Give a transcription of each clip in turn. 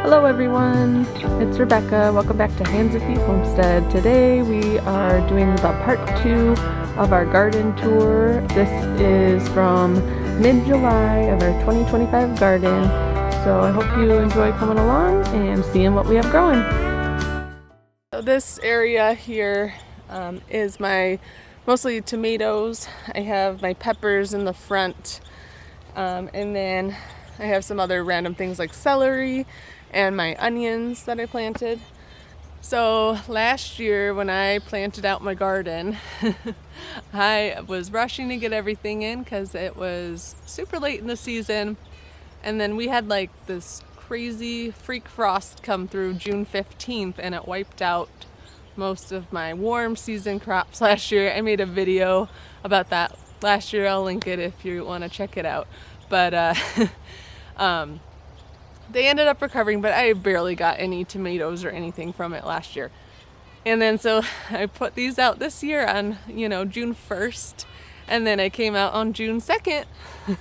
Hello everyone, it's Rebecca. Welcome back to Hands and Feet Homestead. Today we are doing the part 2 of our garden tour. This is from mid-July of our 2025 garden. So I hope you enjoy coming along and seeing what we have growing. So this area here is my mostly tomatoes. I have my peppers in the front, and then I have some other random things like celery and my onions that I planted. So last year when I planted out my garden, I was rushing to get everything in because it was super late in the season, and then we had like this crazy freak frost come through June 15th and it wiped out most of my warm season crops last year. I made a video about that last year. I'll link it if you want to check it out. But they ended up recovering, but I barely got any tomatoes or anything from it last year. And then so I put these out this year on, June 1st, and then I came out on June 2nd,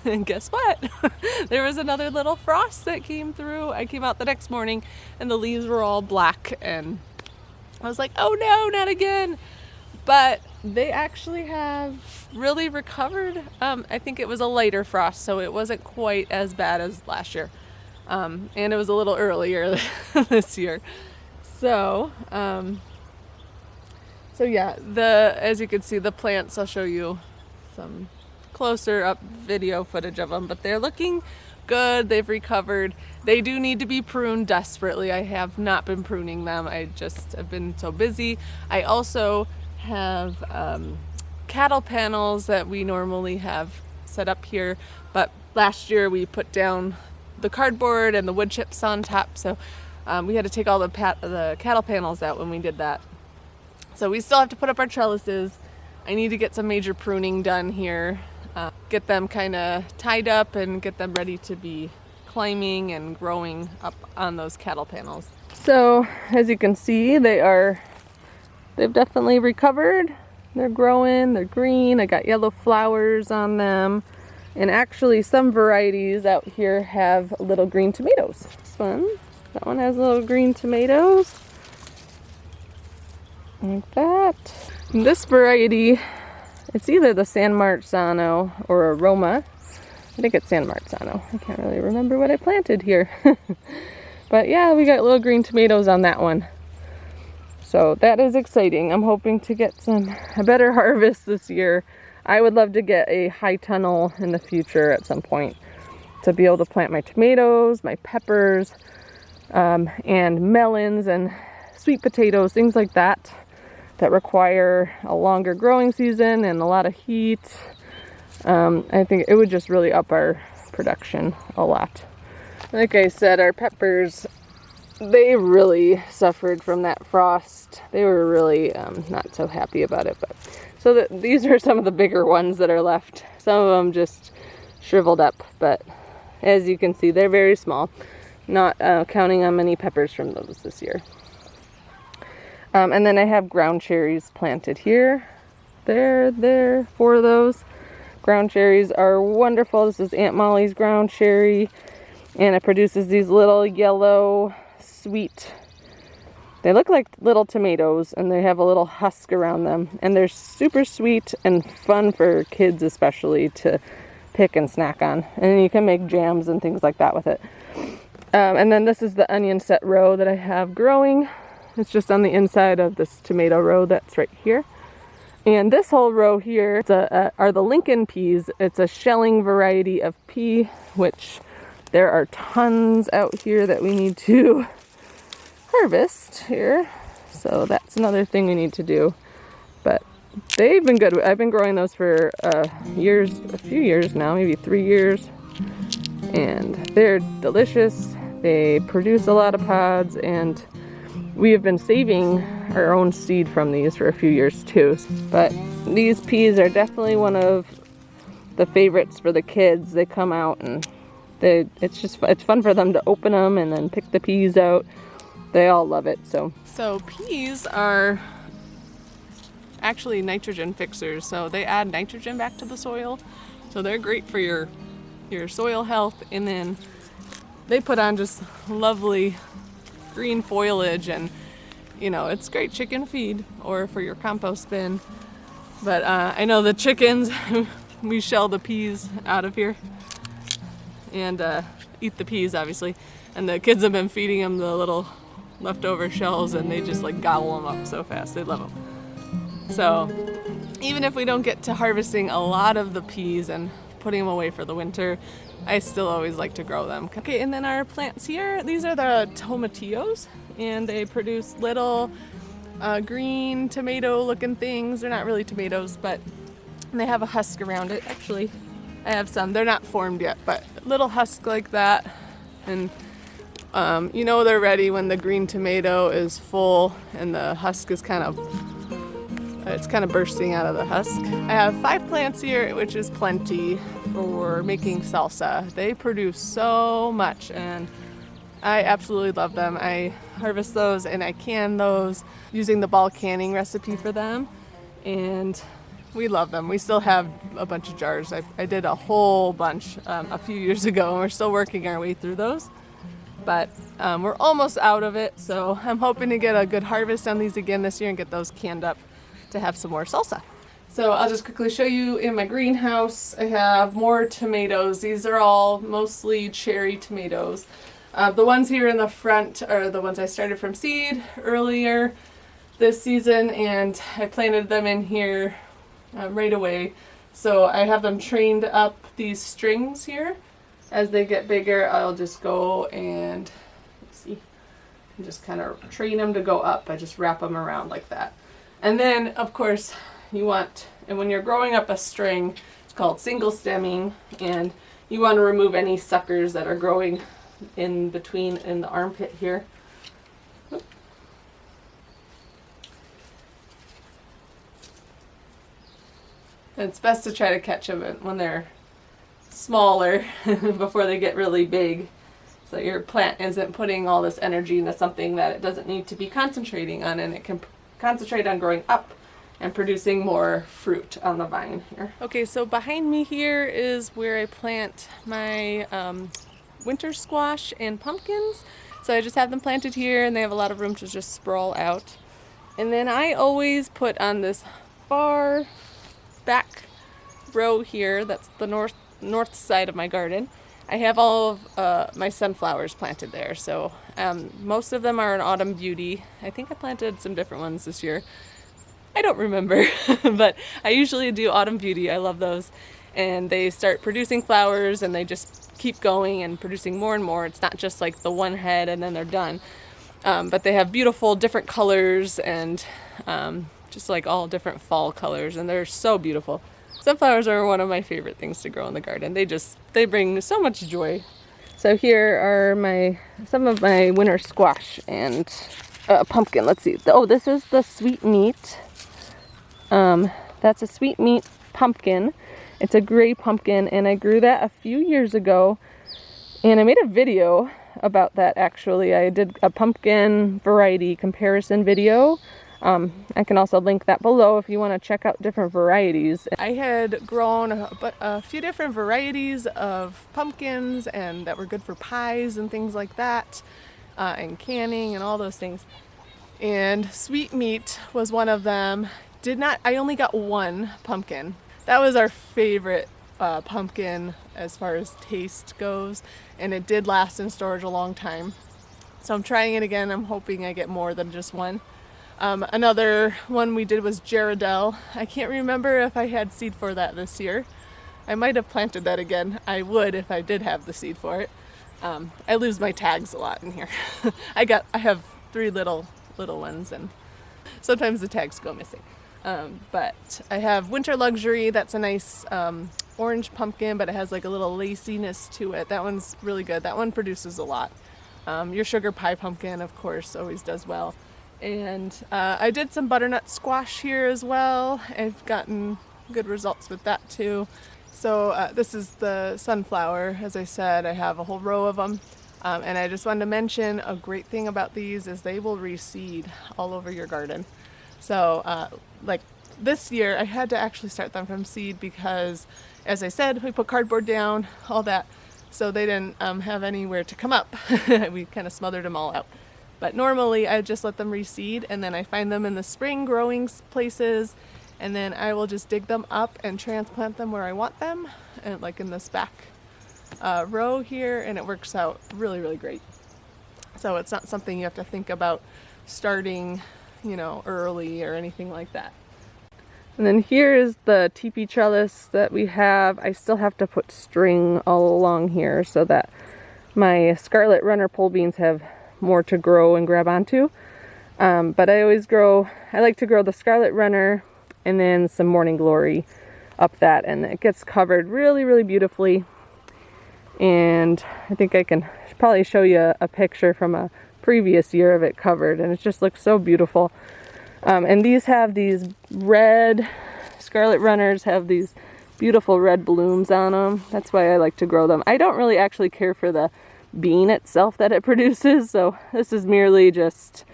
and guess what? There was another little frost that came through. I came out the next morning, and the leaves were all black, and I was like, oh no, not again. But they actually have really recovered. I think it was a lighter frost, so it wasn't quite as bad as last year. And it was a little earlier this year. So yeah, as you can see, the plants, I'll show you some closer up video footage of them, but they're looking good. They've recovered. They do need to be pruned desperately. I have not been pruning them. I just have been so busy. I also have cattle panels that we normally have set up here, but last year we put down the cardboard and the wood chips on top, so we had to take all the cattle panels out when we did that. So we still have to put up our trellises. I need to get some major pruning done here, get them kind of tied up and get them ready to be climbing and growing up on those cattle panels. So as you can see, they've definitely recovered. They're growing, they're green. I got yellow flowers on them. And actually some varieties out here have little green tomatoes. That one has little green tomatoes. Like that. And this variety, it's either the San Marzano or Aroma. I think it's San Marzano. I can't really remember what I planted here. But yeah, we got little green tomatoes on that one. So that is exciting. I'm hoping to get a better harvest this year. I would love to get a high tunnel in the future at some point to be able to plant my tomatoes, my peppers, and melons and sweet potatoes, things like that require a longer growing season and a lot of heat. I think it would just really up our production a lot. Like I said, our peppers, they really suffered from that frost. They were really not so happy about it. But so these are some of the bigger ones that are left. Some of them just shriveled up, but as you can see, they're very small. Not counting on many peppers from those this year. And then I have ground cherries planted here. There, 4 of those. Ground cherries are wonderful. This is Aunt Molly's ground cherry, and it produces these little yellow, sweet, they look like little tomatoes, and they have a little husk around them, and they're super sweet and fun for kids especially to pick and snack on, and you can make jams and things like that with it. And then this is the onion set row that I have growing. It's just on the inside of this tomato row that's right here. And this whole row here are the Lincoln peas. It's a shelling variety of pea, which there are tons out here that we need to harvest here. So that's another thing we need to do. But they've been good. I've been growing those for a few years now, maybe 3 years. And they're delicious. They produce a lot of pods, and we have been saving our own seed from these for a few years too. But these peas are definitely one of the favorites for the kids. They come out and it's fun for them to open them and then pick the peas out. They all love it. So peas are actually nitrogen fixers. So they add nitrogen back to the soil. So they're great for your soil health, and then they put on just lovely green foliage, and you know, it's great chicken feed or for your compost bin. But I know the chickens, we shell the peas out of here and eat the peas, obviously. And the kids have been feeding them the little leftover shells, and they just like gobble them up so fast. They love them. So even if we don't get to harvesting a lot of the peas and putting them away for the winter, I still always like to grow them. Okay, and then our plants here, these are the tomatillos, and they produce little green tomato looking things. They're not really tomatoes, but they have a husk around it. Actually, I have some. They're not formed yet, but little husk like that. And you know they're ready when the green tomato is full and the husk is kind of bursting out of the husk. I have 5 plants here, which is plenty for making salsa. They produce so much, and I absolutely love them. I harvest those and I can those using the ball canning recipe for them, and we love them. We still have a bunch of jars. I did a whole bunch a few years ago, and we're still working our way through those. But we're almost out of it, so I'm hoping to get a good harvest on these again this year and get those canned up to have some more salsa. So I'll just quickly show you in my greenhouse. I have more tomatoes. These are all mostly cherry tomatoes. The ones here in the front are the ones I started from seed earlier this season, and I planted them in here right away. So I have them trained up these strings here. As they get bigger, I'll just go and just kind of train them to go up. I just wrap them around like that. And then, of course, and when you're growing up a string, it's called single stemming, and you want to remove any suckers that are growing in between in the armpit here. And it's best to try to catch them when they're smaller before they get really big, so your plant isn't putting all this energy into something that it doesn't need to be concentrating on, and it can concentrate on growing up and producing more fruit on the vine here. Okay, so behind me here is where I plant my winter squash and pumpkins. So I just have them planted here, and they have a lot of room to just sprawl out. And then I always put on this far back row here, that's the north side of my garden, I have all of my sunflowers planted there. So most of them are an autumn beauty. I think I planted some different ones this year. I don't remember, but I usually do autumn beauty. I love those. And they start producing flowers, and they just keep going and producing more and more. It's not just like the one head and then they're done. But they have beautiful different colors, and just like all different fall colors, and they're so beautiful. Sunflowers are one of my favorite things to grow in the garden. They bring so much joy. So here are some of my winter squash and pumpkin. Let's see. Oh, this is the sweet meat. That's a sweet meat pumpkin. It's a gray pumpkin, and I grew that a few years ago, and I made a video about that actually. I did a pumpkin variety comparison video. I can also link that below if you want to check out different varieties. I had grown a few different varieties of pumpkins, and that were good for pies and things like that, and canning and all those things. And sweet meat was one of them. I only got one pumpkin. That was our favorite pumpkin as far as taste goes, and it did last in storage a long time. So I'm trying it again. I'm hoping I get more than just one. Another one we did was Gerardelle. I can't remember if I had seed for that this year. I might have planted that again. I would if I did have the seed for it. I lose my tags a lot in here. I have 3 little ones, and sometimes the tags go missing. But I have Winter Luxury. That's a nice orange pumpkin, but it has like a little laciness to it. That one's really good. That one produces a lot. Your sugar pie pumpkin, of course, always does well. And I did some butternut squash here as well. I've gotten good results with that too. So this is the sunflower. As I said, I have a whole row of them. And I just wanted to mention a great thing about these is they will reseed all over your garden. So like this year I had to actually start them from seed because, as I said, we put cardboard down, all that. so they didn't have anywhere to come up. We kind of smothered them all out. But normally I just let them reseed, and then I find them in the spring growing places, and then I will just dig them up and transplant them where I want them, and like in this back row here, and it works out really, really great. So it's not something you have to think about starting, you know, early or anything like that. And then here is the teepee trellis that we have. I still have to put string all along here so that my scarlet runner pole beans have more to grow and grab onto. But I like to grow the scarlet runner and then some morning glory up that, and it gets covered really, really beautifully. And I think I can probably show you a picture from a previous year of it covered, and it just looks so beautiful. And these have these red, scarlet runners have these beautiful red blooms on them. That's why I like to grow them. I don't really actually care for the bean itself that it produces, so this is merely just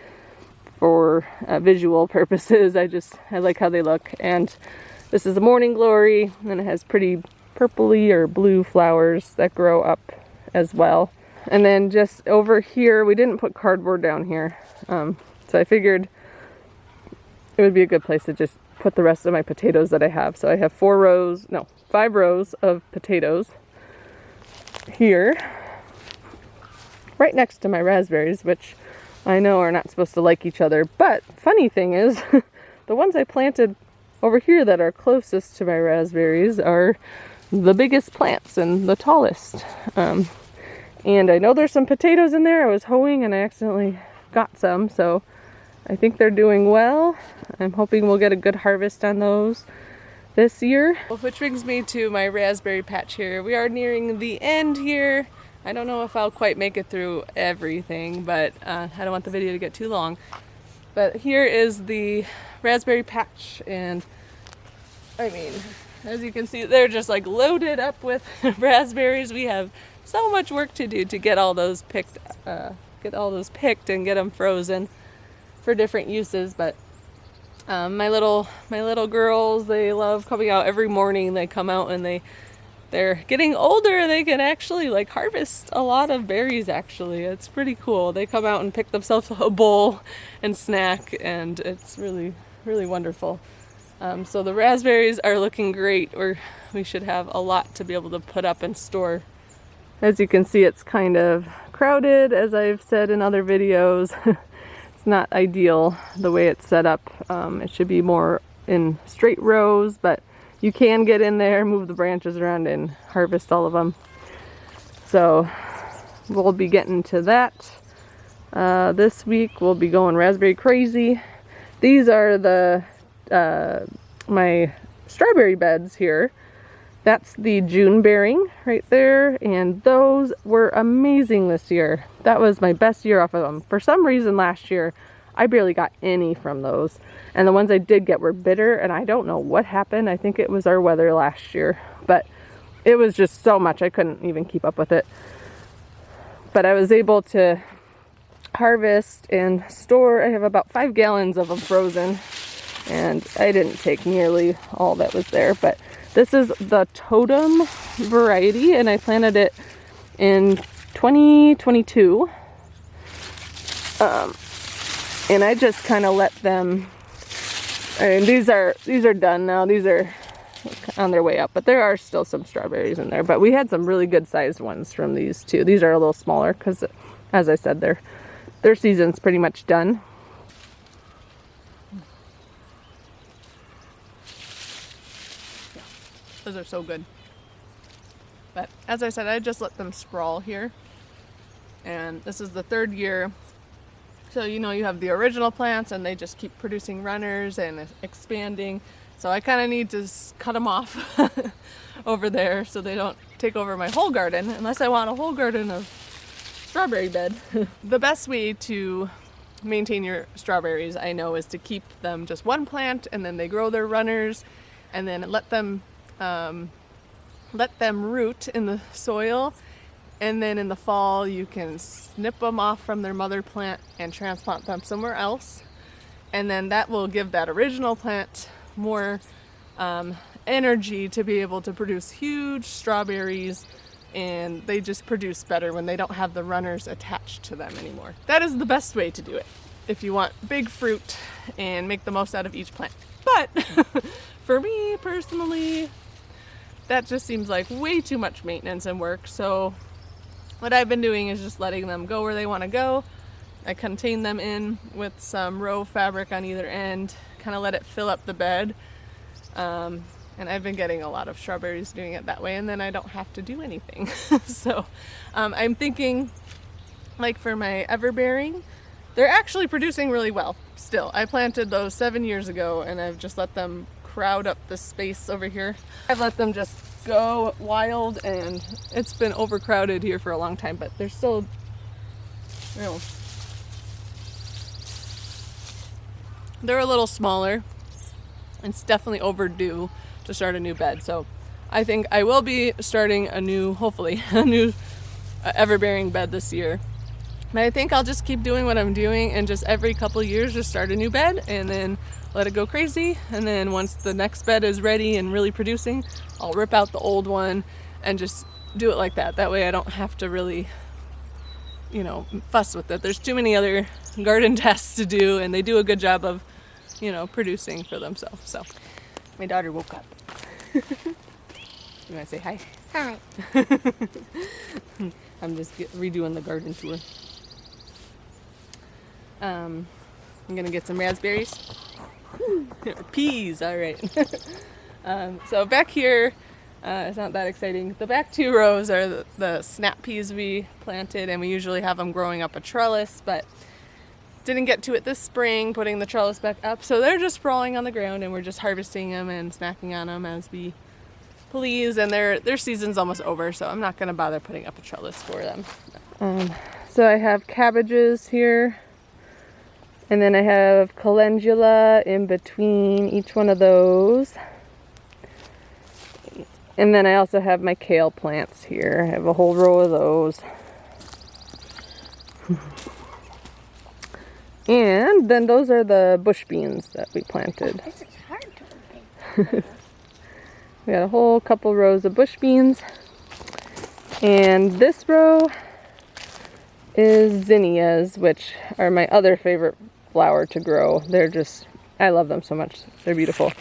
for visual purposes. I like how they look. And this is the morning glory, and it has pretty purpley or blue flowers that grow up as well. And then just over here, we didn't put cardboard down here, so I figured it would be a good place to just put the rest of my potatoes that I have. So I have 5 rows of potatoes here, right next to my raspberries, which I know are not supposed to like each other. But funny thing is, the ones I planted over here that are closest to my raspberries are the biggest plants and the tallest. And I know there's some potatoes in there. I was hoeing and I accidentally got some, so I think they're doing well. I'm hoping we'll get a good harvest on those this year. Which brings me to my raspberry patch here. We are nearing the end here. I don't know if I'll quite make it through everything, but I don't want the video to get too long. But here is the raspberry patch, and I mean, as you can see, they're just like loaded up with raspberries. We have so much work to do to get all those picked and get them frozen for different uses. But my little girls, they love coming out every morning. They come out and they're getting older. They can actually like harvest a lot of berries. Actually, it's pretty cool. They come out and pick themselves a bowl and snack, and it's really, really wonderful. So the raspberries are looking great. We should have a lot to be able to put up and store. As you can see, it's kind of crowded, as I've said in other videos. It's not ideal the way it's set up. It should be more in straight rows, but you can get in there, move the branches around, and harvest all of them. So we'll be getting to that. This week we'll be going raspberry crazy. These are my strawberry beds here. That's the June bearing right there, and those were amazing this year. That was my best year off of them. For some reason last year, I barely got any from those. And the ones I did get were bitter, and I don't know what happened. I think it was our weather last year, but it was just so much I couldn't even keep up with it. But I was able to harvest and store. I have about 5 gallons of them frozen, and I didn't take nearly all that was there, but this is the Totem variety, and I planted it in 2022. And I just kind of let them, and these are done now. These are on their way up, but there are still some strawberries in there. But we had some really good sized ones from these too. These are a little smaller because, as I said, their season's pretty much done. Those are so good. But as I said, I just let them sprawl here. And this is the 3rd year. So you have the original plants, and they just keep producing runners and expanding. So I kind of need to cut them off over there so they don't take over my whole garden, unless I want a whole garden of strawberry bed. The best way to maintain your strawberries, I know, is to keep them just one plant, and then they grow their runners, and then let them root in the soil, and then in the fall you can snip them off from their mother plant and transplant them somewhere else, and then that will give that original plant more energy to be able to produce huge strawberries and they just produce better when they don't have the runners attached to them anymore. That is the best way to do it if you want big fruit and make the most out of each plant. But for me personally, that just seems like way too much maintenance and work. So what I've been doing is just letting them go where they want to go. I contain them in with some row fabric on either end, kind of let it fill up the bed. And I've been getting a lot of strawberries doing it that way, and then I don't have to do anything. So I'm thinking, like for my everbearing, they're actually producing really well still. I planted those 7 years ago, and I've just let them crowd up the space over here. I've let them just go wild, and it's been overcrowded here for a long time, but they're still, you know, they're a little smaller. It's definitely overdue to start a new bed. So I think I will be starting a new, hopefully, a new everbearing bed this year. But I think I'll just keep doing what I'm doing and just every couple years just start a new bed and then let it go crazy. And then once the next bed is ready and really producing, I'll rip out the old one and just do it like that. That way I don't have to really, you know, fuss with it. There's too many other garden tests to do, and they do a good job of, you know, producing for themselves. So my daughter woke up. You want to say hi? Hi. I'm just redoing the garden tour. I'm gonna get some raspberries. Peas, all right. So back here, it's not that exciting. The back 2 rows are the snap peas we planted, and we usually have them growing up a trellis, but didn't get to it this spring, putting the trellis back up. So they're just sprawling on the ground, and we're just harvesting them and snacking on them as we please. And their season's almost over, so I'm not gonna bother putting up a trellis for them. So I have cabbages here. And then I have calendula in between each one of those. And then I also have my kale plants here. I have a whole row of those. And then those are the bush beans that we planted. This is hard to open. We got a whole couple rows of bush beans. And this row is zinnias, which are my other favorite flower to grow. They're just, I love them so much. They're beautiful.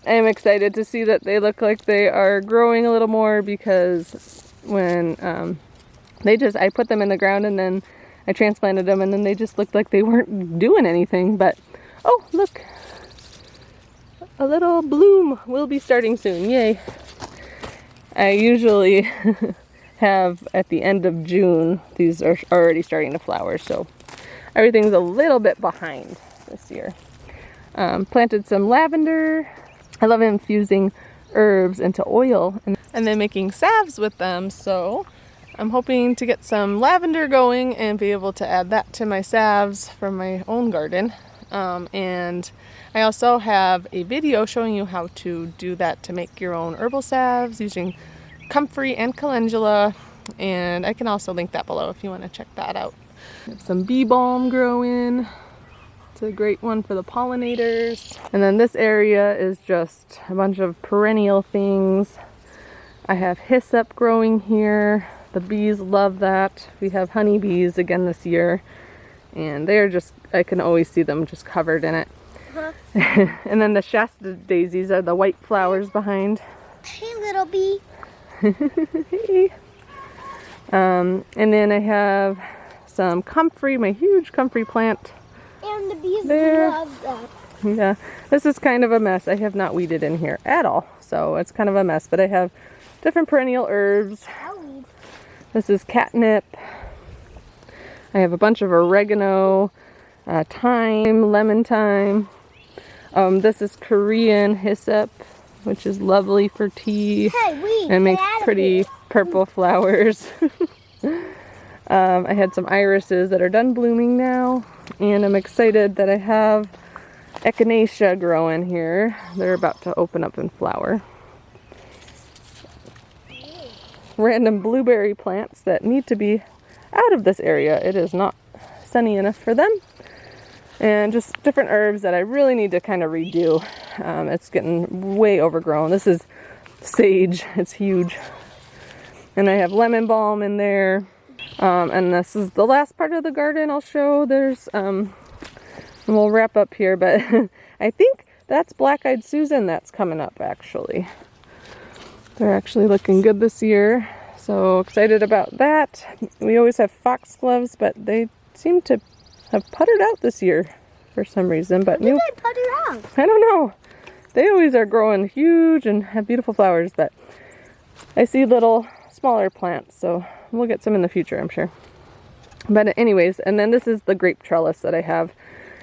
I am excited to see that they look like they are growing a little more, because when I put them in the ground and then I transplanted them, and then they just looked like they weren't doing anything. But oh, look, a little bloom will be starting soon. Yay. I usually have at the end of June, these are already starting to flower, so everything's a little bit behind this year. Planted some lavender. I love infusing herbs into oil and then making salves with them, so I'm hoping to get some lavender going and be able to add that to my salves from my own garden. And I also have a video showing you how to do that, to make your own herbal salves using comfrey and calendula, and I can also link that below if you want to check that out. Some bee balm growing. It's a great one for the pollinators. And then this area is just a bunch of perennial things. I have hyssop growing here. The bees love that. We have honeybees again this year, and they're just, I can always see them just covered in it. And then the Shasta daisies are the white flowers behind. Hey, little bee. Hey. And then I have some comfrey, my huge comfrey plant. And the bees there. love that. Yeah, this is kind of a mess. I have not weeded in here at all, so it's kind of a mess. But I have different perennial herbs. I'll weed. This is catnip. I have a bunch of oregano, thyme, lemon thyme. This is Korean hyssop, which is lovely for tea. Hey, weed. And makes get out of pretty here. purple flowers. I had some irises that are done blooming now, and I'm excited that I have echinacea growing here. They're about to open up and flower. Random blueberry plants that need to be out of this area. It is not sunny enough for them. And just different herbs that I really need to kind of redo. It's getting way overgrown. This is sage. It's huge. And I have lemon balm in there. And this is the last part of the garden I'll show. There's, and we'll wrap up here, but I think that's Black-Eyed Susan that's coming up actually. They're actually looking good this year. So excited about that. We always have foxgloves, but they seem to have puttered out this year for some reason. But Did they putter out? I don't know. They always are growing huge and have beautiful flowers, but I see little smaller plants, so we'll get some in the future, I'm sure. But anyways, and then this is the grape trellis that I have.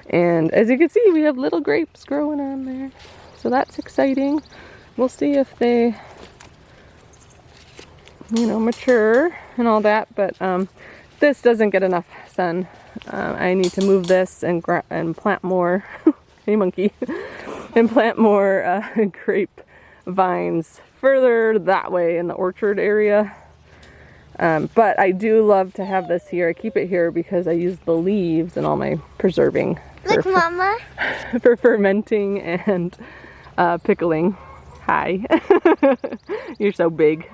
And as you can see, we have little grapes growing on there. So that's exciting. We'll see if they, you know, mature and all that, but this doesn't get enough sun. I need to move this and plant more, hey monkey, and plant more grape vines further that way in the orchard area. But I do love to have this here. I keep it here because I use the leaves in all my preserving. Look, Mama. For fermenting and pickling. Hi. You're so big.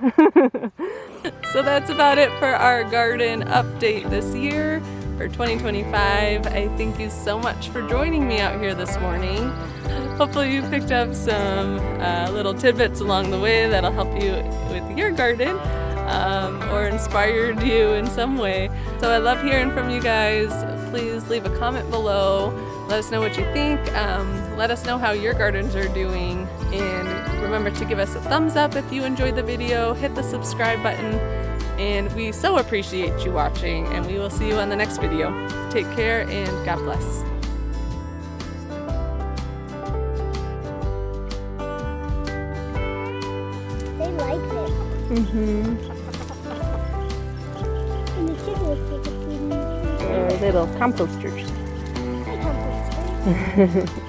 So that's about it for our garden update this year for 2025. I thank you so much for joining me out here this morning. Hopefully you picked up some little tidbits along the way that'll help you with your garden or inspired you in some way. So I love hearing from you guys. Please leave a comment below. Let us know what you think. Let us know how your gardens are doing. And remember to give us a thumbs up if you enjoyed the video. Hit the subscribe button. And we so appreciate you watching. And we will see you on the next video. Take care and God bless. They like it. Mm-hmm. And the kid looks like a feeding. Little composters. Hi, composter.